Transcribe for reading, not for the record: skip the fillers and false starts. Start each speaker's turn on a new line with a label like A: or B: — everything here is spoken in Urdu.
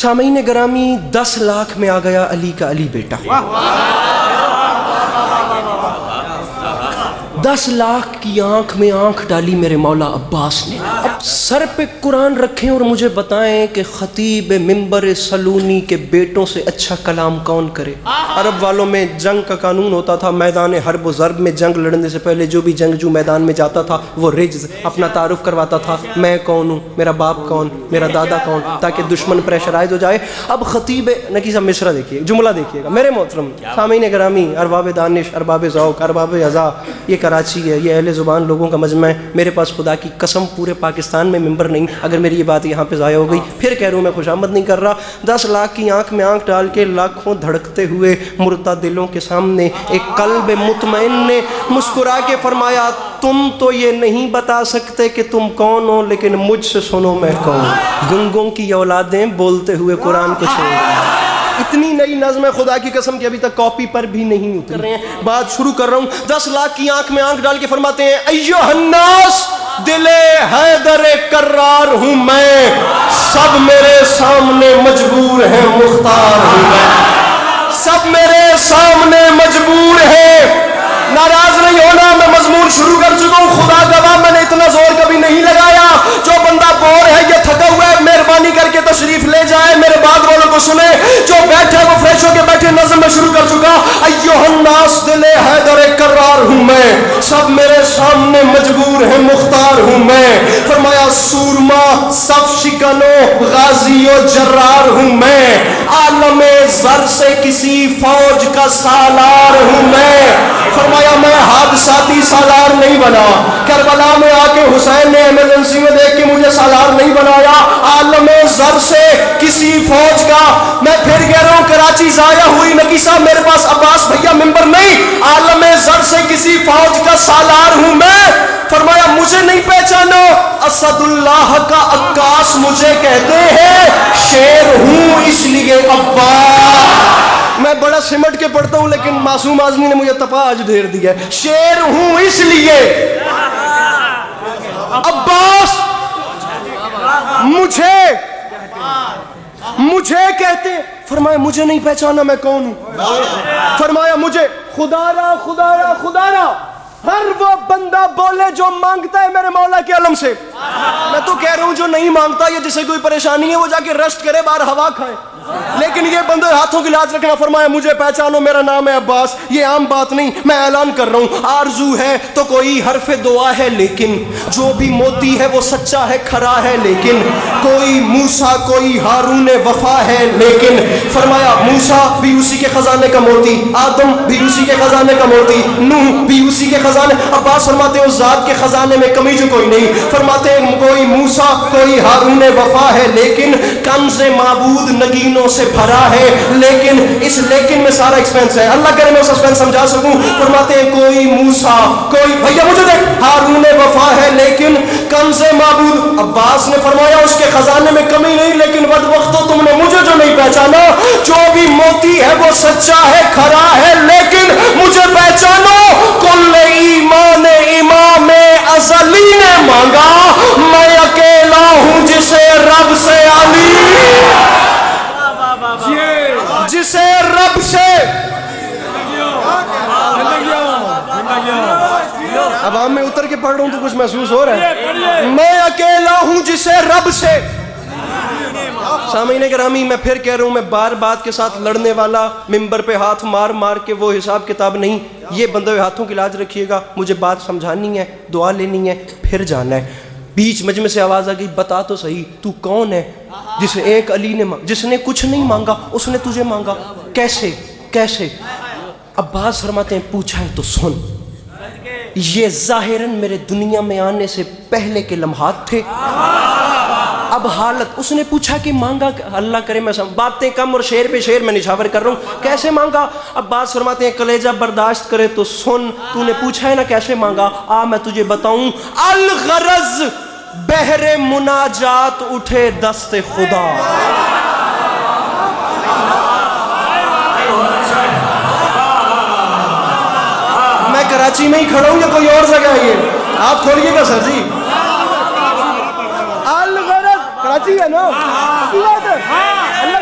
A: سامعین گرامی 10 لاکھ میں آ گیا علی کا علی بیٹا. 10 لاکھ کی آنکھ میں آنکھ ڈالی میرے مولا عباس نے. اب سر پہ قرآن رکھیں اور مجھے بتائیں کہ خطیب منبر سلونی کے بیٹوں سے اچھا کلام کون کرے. عرب والوں میں جنگ کا قانون ہوتا تھا، میدان حرب و ضرب میں جنگ لڑنے سے پہلے جو بھی جنگجو میدان میں جاتا تھا وہ رجز اپنا تعارف کرواتا تھا، میں کون ہوں، میرا باپ کون، میرا دادا کون، تاکہ دشمن پریشرائز ہو جائے. اب خطیب نکی صاحب مصرع دیکھیے، جملہ دیکھیے گا میرے محترم سامعین گرامی، ارباب دانش، ارباب ذوق، ارباب اذا، یہ کراچی ہے، یہ اہل زبان لوگوں کا مجمع ہے. میرے پاس خدا کی قسم پورے پاکستان میں ممبر نہیں. اگر میری یہ بات یہاں پہ ضائع ہو گئی پھر کہہ رہا ہوں میں خوشامد نہیں کر رہا. 10 لاکھ کی آنکھ میں آنکھ ڈال کے لاکھوں دھڑکتے ہوئے مردہ دلوں کے سامنے ایک قلب مطمئن نے مسکرا کے فرمایا تم تو یہ نہیں بتا سکتے کہ تم کون ہو، لیکن مجھ سے سنو میں کون. گنگوں کی اولادیں بولتے ہوئے قرآن کو چھوڑ. اتنی نئی نظم ہے خدا کی قسم کہ ابھی تک کاپی پر بھی نہیں اتر رہے ہیں. بات شروع کر رہا ہوں. 10 لاکھ کی آنکھ میں آنکھ ڈال کے فرماتے ہیں ایھا الناس دل حیدر کرار ہوں میں، سب میرے سامنے مجبور ہیں مختار ہوں میں. سب میرے سامنے مجبور ہیں. ناراض نہیں ہونا، میں مضمون شروع کر چکا ہوں. خدا گواہ میں نے اتنا زور کبھی نہیں لگایا. جو بندہ بور ہے یا تھکا ہوا ہے مہربانی کر کے تشریف لے جائے، میرے بعد والوں کو سنے. جو بیٹھے وہ فریش ہو کے بیٹھے. نظم میں شروع کر چکا. ایھا الناس دل حیدر کرار ہوں میں، سب میرے سامنے مجبور ہیں مختار ہوں میں. فرمایا سورما صف شکنو غازی و جرار ہوں میں، عالم زر سے کسی فوج کا سالار ہوں میں. فرمایا میں حادثاتی سالار نہیں بنا، کربلا میں آ کے حسین نے ایمرجنسی میں دیکھ کے مجھے سالار نہیں بنایا. عالم زر سے کسی فوج کا، میں پھر کہہ رہا ہوں کراچی ضائع ہوئی نکی صاحب میرے پاس عباس بھیا ممبر نہیں. عالم زر سے کسی فوج کا سالار ہوں میں. فرمایا مجھے نہیں پہچانو، اسد اللہ کا عکاس مجھے کہتے ہیں، شیر ہوں اس لیے عباس. میں بڑا سمٹ کے پڑھتا ہوں لیکن معصوم اعظمی نے مجھے تپا آج دھیر دیا ہے. شیر ہوں اس لیے عباس مجھے کہتے. فرمایا مجھے نہیں پہچانا میں کون ہوں. فرمایا مجھے خدا را ہر وہ بندہ بولے جو مانگتا ہے میرے مولا کے علم سے. میں تو کہہ رہا ہوں جو نہیں مانگتا یا جسے کوئی پریشانی ہے وہ جا کے ریسٹ کرے، باہر ہوا کھائے. لیکن یہ بندے ہاتھوں کی لاج رکھنا. فرمایا مجھے پہچانو، میرا نام ہے عباس. یہ عام بات نہیں، میں اعلان کر رہا ہوں. آرزو ہے تو کوئی حرف دعا ہے، لیکن جو بھی موتی ہے وہ سچا ہے، کھرا ہے. لیکن کوئی موسیٰ کوئی ہارون وفا ہے. لیکن فرمایا موسیٰ بھی اسی کے خزانے کا موتی، آدم بھی اسی کے خزانے کا موتی، نوح بھی اسی کے خزانے. عباس فرماتے ہیں اس ذات کے خزانے میں کمی جو کوئی نہیں. فرماتے ہیں کوئی موسیٰ کوئی ہارون وفا ہے، لیکن کنز معبود نگینوں سے بھرا ہے. لیکن اس لیکن میں سارا ایکسپینس ہے، اللہ کرے میں سسپینس سمجھا سکوں. فرماتے ہیں کوئی موسیٰ کوئی بھیا مجھے دیکھ ہارون وفا ہے، لیکن کنز معبود. عباس نے فرمایا اس کے خزانے میں کمی نہیں، لیکن بد وقتو تم نے مجھے جو نہیں پہچانا. جو بھی موتی ہے وہ سچا ہے، کھرا ہے. لیکن مجھے پہچانو، کل ایمان امام ازلی نے مانگا، میں اکیلا ہوں جسے رب سے جسے رب سے عوام میں اتر کے پڑھ رہا ہوں تو کچھ محسوس ہو رہا ہے. میں اکیلا ہوں جسے رب سے. سامعین گرامی میں پھر کہہ رہا ہوں، میں بار بات کے ساتھ لڑنے والا، ممبر پہ ہاتھ مار مار کے وہ حساب کتاب نہیں. یہ بندے ہاتھوں کی لاج رکھیے گا. مجھے بات سمجھانی ہے، دعا لینی ہے، پھر جانا ہے. بیچ مجمع سے آواز آ گئی بتا تو صحیح تو کون ہے جسے ایک علی نے جس نے کچھ نہیں مانگا اس نے تجھے مانگا. کیسے؟ عباس فرماتے ہیں پوچھا ہے تو سن. یہ ظاہراً میرے دنیا میں آنے سے پہلے کے لمحات تھے. اب حالت اس نے پوچھا کہ مانگا، اللہ کرے میں باتیں کم اور شعر پہ شعر میں نشاور کر رہا ہوں. کیسے مانگا؟ عباس فرماتے ہیں کلیجہ برداشت کرے تو سن. تو نے پوچھا ہے نا کیسے مانگا، آ میں تجھے بتاؤں. الغرض بحر مناجات اٹھے دست خدا. میں کراچی میں ہی کھڑا ہوں یا کوئی اور جگہ ہے؟ یہ آپ کھولیے گا سر جی. کراچی ہے نا، اللہ